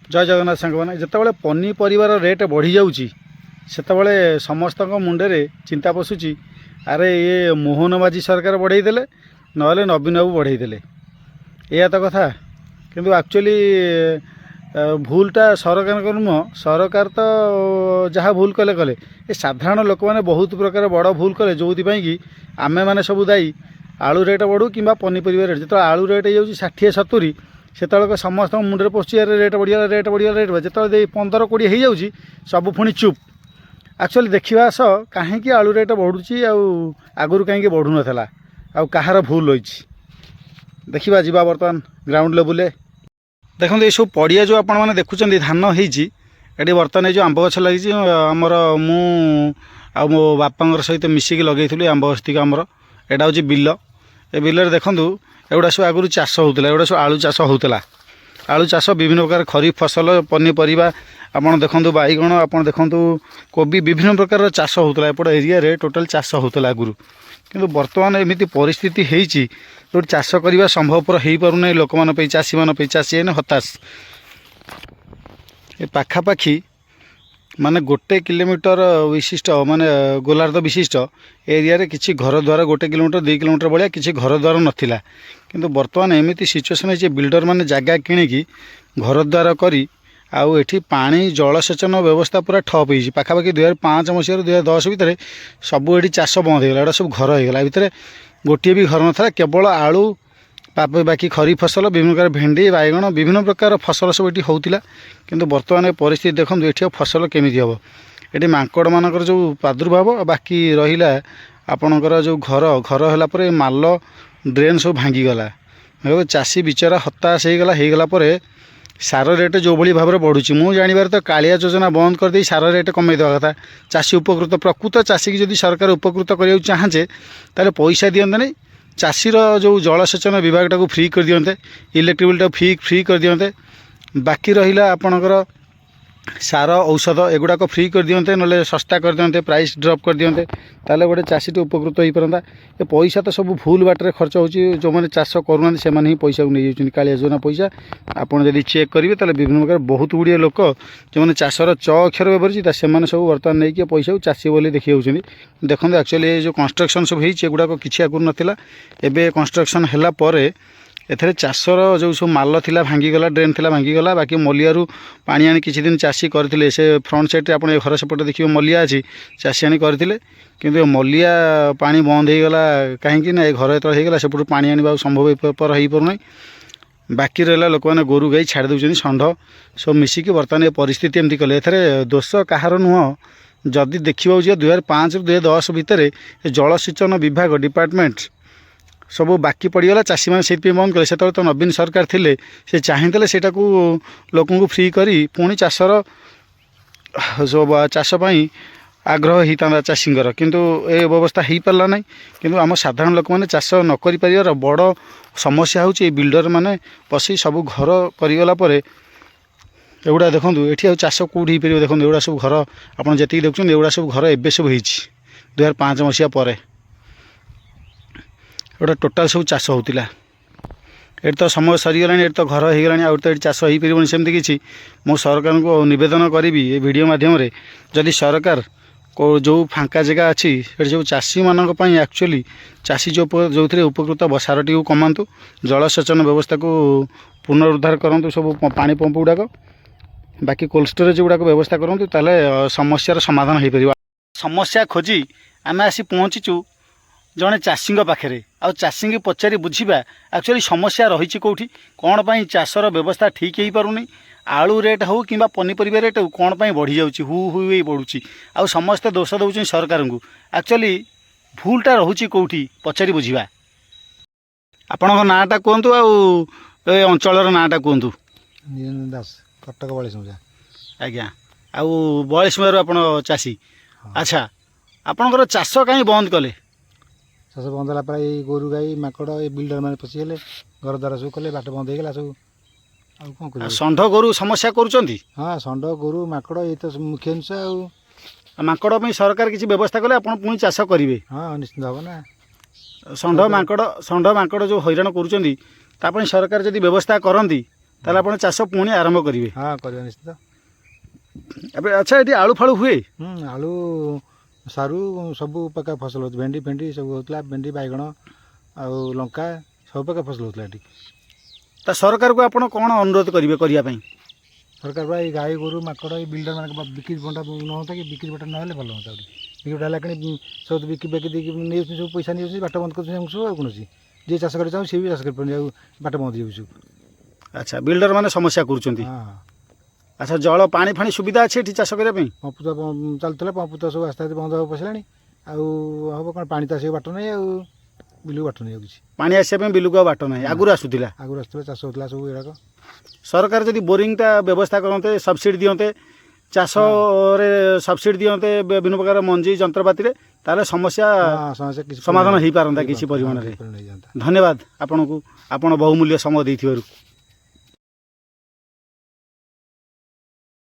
जय जगन्नाथ सांग मैंने जिते पनीपरिवार रेट बढ़ी जाऊँगी सेतबले समस्त मुंडे चिंता पशुची अरे ये मोहन माझी सरकार बढ़ईदे ना नवीन बाबू बढ़ईदे या तो कथा किंतु एक्चुअली भूलटा सरकार नुह सरकार तो जहाँ भूल कले कले ये साधारण लोक मैंने बहुत प्रकार बड़ भूल कले जो कि आमे मैंने सब दायी आलू रेट बढ़ू कि पनीपरिया रेट जो आलू रेट हो 60-70 से समस्त मुंडे पशुची रेट बढ़िया जो 15-20 हो जाऊँगी सब पुणी चुप एक्चुअली देखा आस कहीं आलू रेट बढ़ुची आगुरी कहीं बढ़ु नाला आउ कहार भूल रही देखा जा बर्तमान ग्राउंड लेवल देखो ये सब पड़िया जो आपण मैंने देखुं धान होती बर्तमान जो आंब गछ लगी आमर मु मो बापा सहित मिसिकी लगे आंब गछ आमर एटा हूँ बिल ए बिल देखूँ एगुड़ा सब आगुरी चाष होता एगुड़ा सब आलू चाष होता आलू चाष विभिन्न प्रकार खरीफ फसल पनीपरिया आपड़ देखूँ बैगण आप देखूँ कोबी विभिन्न प्रकार चाष होता एपट एरिया टोटाल चाष होता आगुरी किंतु बर्तमान एमती परिस्थिति होती जो चाष करने संभवपर हो पारना लोक मान चाषी मान चाषी हताश ए पाखापाखि माने 1 किलोमीटर विशिष्ट माने गोलार्ध विशिष्ट एरिया रे किसी घर द्वार 1 किलोमीटर 2 किलोमीटर भाया किसी घर द्वार नाला किंतु बर्तमान एमती सिचुएसन है बिल्डर मैंने जगह किणिकी घर द्वार करी आउ एठी पानी जलसेचन व्यवस्था पूरा ठप हो पाखापाखि 2005 मसीह 2010 भितर सबू ये चाष बंद होगा एटा सब घर होगा भितर गोटे भी घर नाला केवल आलू बाकी खरीफ फसल विभिन्न प्रकार भेंडी बैगण विभिन्न प्रकार फसल सब ये होता किंतु बर्तमान परिस्थिति देखो ये फसल केमी हम ये मांकड़ मानकर जो प्रादुर्भाव बाकी रहा आपणकर जो घर घर है माल ड्रेन सब भांगीगला चाषी बिचारा हताश होगला सार रेट जो भाई भाव में बढ़ुची मु जानवर तो कालिया योजना बंद कर सार रेट कमे देवा कथा चाषी उपकृत प्रकृत चाषी की जदि सरकार उपकृत करने चाहे ताले पैसा दिंते नहीं चाषीर जो जलसेचन विभागटा को फ्री कर दियंते इलेक्ट्रिक बिलटा फ्री कर दियंते बाकी रहिला आपणकर सार औषध एगुड़ाक फ्री कर दियंते ना सस्ता कर दियंते प्राइस ड्रॉप कर दियंते ताले गोटे चाषीटे उपकृत हो पारता ये पैसा तो सब भूल बाटर खर्च हो जो मैंने चाष करूना से ही पैसा को नहीं जाऊँ कालिया योजना पैसा आपड़ जब चेक करेंगे तो विभिन्न प्रकार बहुत गुड़िया लोक जो मैंने चाषर च अक्षर व्यवहार से सब बर्तमान नहीं कि पैसा को चाषी बोली देखी देखते एक्चुअली ये जो कंस्ट्रक्शन सब होगुड़ाक किसी आगुरी नाला एवं कंस्ट्रक्शन है एथरे चाषर जो सब माल थिला भांगीगला ड्रेन थिला भांगीगला बाकी मलियारू पानी आनी किछि दिन चाषी करथिले से फ्रंट साइड रे आपण घर सेपटे देखियो मलिया अछि चाषी आनी करथिले किंतु मलिया पानी बंद हो गला कहीं ना घर एत होगला सेपटू पानी आने संभव पर हो पारना बाकी रहा लोक मैंने गोरु गाई छाड़ दौरान षंढ सब मिसिकी बर्तमान ये परिस्थिति एमती कले एथरे दोष कहार नुह जदि देखा 2005-2010 भितर जलसेचन विभाग डिपार्टमेंट सब बाकी पड़गला चाषी मैंने से बंद कले से तो नवीन सरकार थिले से चाहिए से लोक फ्री करी पुणी चाषर सब चाषपाई आग्रह होता चाषीर किंतु ए व्यवस्था हो पारा ना किंतु आम साधारण लोक मैंने चाष न कर पार बड़ समस्या होची बिल्डर मैंने पशि सब घर करगला एगुड़ा देखूँ ये चाष कौटी हो पार देखो एगुड़ा सब घर आप जी देखुं एगुड़ा सब घर एवं सब हो 2005 मसीहा पर गोटे टोटाल सब चाष होता ये तो समय सरीगला ये तो घर होगला आउ तो ये चाष हो पार सेमती किसी मो सरकार को निवेदन करी ये वीडियो माध्यम जदि सरकार को जो फांका जगह अच्छी सब चाषी मानक एक्चुअली चाषी जो उपकृत सारटी को कमातु जलसेचन व्यवस्था को पुनरुद्धार करूँ सब पानी पंप गुड़ाक बाकी कोल्ड स्टोरेज गुड़ाक व्यवस्था करूँ ताले समस्यार समाधान हो पार समस्या खोजी आम आसी पहुँचीचु जड़े चाषी पाखे आ चाषी की पचारि बुझा एक्चुअली समस्या रही कौटी कौन पाई चाषर व्यवस्था ठीक हो पारुनी आलू रेट हो कि पनीपरिया रेट हो कौन पाई बढ़ी जाऊँगी हु बढ़ुची आ समस्ते दोष दौरान सरकार को एक्चुअली भूलटा रोचे कौटी पचारि बुझा आपण नाटा कहतु आ अंचल नाटा कहतु दास कटक बयालीसमुजा आज्ञा आउ बयालीसमुजारू आप चाषी अच्छा आपणकर चाष कहीं बंद कले चाष बंद है प्राय गोरु गाई माकड़ ये बिल्डर मैंने पशिगले घर द्वार सब कले बाट बंद होगा सब आ षंढ गोरु समस्या करुँच हाँ षंढ गोरु माकड़ ये तो मुख्य अंश माकड़ सरकार किसी व्यवस्था कले आप पुणी चाष करेंगे हाँ निश्चित हम ना षंढ माकड़ जो हैरान करुँच सरकार जदि व्यवस्था करती ତାହେଲେ ଆପଣ ଚାଷ ପୁଣି ଆରମ୍ଭ କରିବେ। ହଁ କରିବା ନିଶ୍ଚିତ। ଏବେ ଆଚ୍ଛା ଏଠି ଆଳୁ ଫାଳୁ ହୁଏ? ଆଳୁ ସାରୁ ସବୁ ପ୍ରକାର ଫସଲ ହେଉଛି, ଭେଣ୍ଡି ଫେଣ୍ଡି ସବୁ ହେଉଥିଲା, ଭେଣ୍ଡି ବାଇଗଣ ଆଉ ଲଙ୍କା ସବୁ ପ୍ରକାର ଫସଲ ହେଉଥିଲା ଏଠି। ତା ସରକାରକୁ ଆପଣ କ'ଣ ଅନୁରୋଧ କରିବେ କରିବା ପାଇଁ? ସରକାର ବା ଏଇ ଗାଈ ଗୋରୁ ମାଙ୍କଡ଼ ଏଇ ବିଲ୍ଡର ମାନଙ୍କ ବିକ୍ରି ବଣ୍ଟା ନ ହୁଅନ୍ତା କି ବିକ୍ରି ବଣ୍ଟା ନହେଲେ ଭଲ ହୁଅନ୍ତା। ଆହୁରି ବିକ୍ରି ବଣ୍ଟା ହେଲା କିଣି ସବୁ ବିକି ବାକି ଦେଇକି ନେଇଯାଉଛନ୍ତି, ସବୁ ପଇସା ନେଇଯାଉଛନ୍ତି, ବାଟ ବନ୍ଦ କରୁଛନ୍ତି ଆମକୁ ସବୁ। ଆଉ କୌଣସି ଯିଏ ଚାଷ କରିବାକୁ ଚାହୁଁ ସିଏ ବି ଚାଷ କରିପାରୁନି, ଆଉ ବାଟ ବନ୍ଦ ହେଇଯାଉଛି ସବୁ। ଆଚ୍ଛା ବିଲ୍ଡର ମାନେ ସମସ୍ୟା କରୁଛନ୍ତି। ହଁ ଆଚ୍ଛା ଜଳ ପାଣି ଫାଣି ସୁବିଧା ଅଛି ଏଠି ଚାଷ କରିବା ପାଇଁ? ପମ୍ପ ତ ଚାଲୁଥିଲା, ପମ୍ପ ତ ସବୁ ଆସ୍ତେ ଆସ୍ତେ ବନ୍ଦ ହେବାକୁ ବସିଲାଣି। ଆଉ ହେବ କ'ଣ, ପାଣି ତ ଆସିବାକୁ ବାଟ ନାହିଁ, ଆଉ ବିଲକୁ ବାଟ ନାହିଁ ଆଉ କିଛି। ପାଣି ଆସିବା ପାଇଁ ବିଲକୁ ଆଉ ବାଟ ନାହିଁ, ଆଗରୁ ଆସୁଥିଲା? ଆଗରୁ ଆସୁଥିଲା, ଚାଷ ହେଉଥିଲା ସବୁ ଏଗୁଡ଼ାକ। ସରକାର ଯଦି ବୋରିଂଟା ବ୍ୟବସ୍ଥା କରନ୍ତେ, ସବସିଡ଼ି ଦିଅନ୍ତେ, ଚାଷରେ ସବସିଡ଼ି ଦିଅନ୍ତେ ବିଭିନ୍ନ ପ୍ରକାର ମଞ୍ଜି ଯନ୍ତ୍ରପାତିରେ, ତାହେଲେ ସମସ୍ୟା ସମାଧାନ ହେଇପାରନ୍ତା କିଛି ପରିମାଣରେ। ଧନ୍ୟବାଦ ଆପଣଙ୍କୁ, ଆପଣ ବହୁମୂଲ୍ୟ ସମୟ ଦେଇଥିବାରୁ।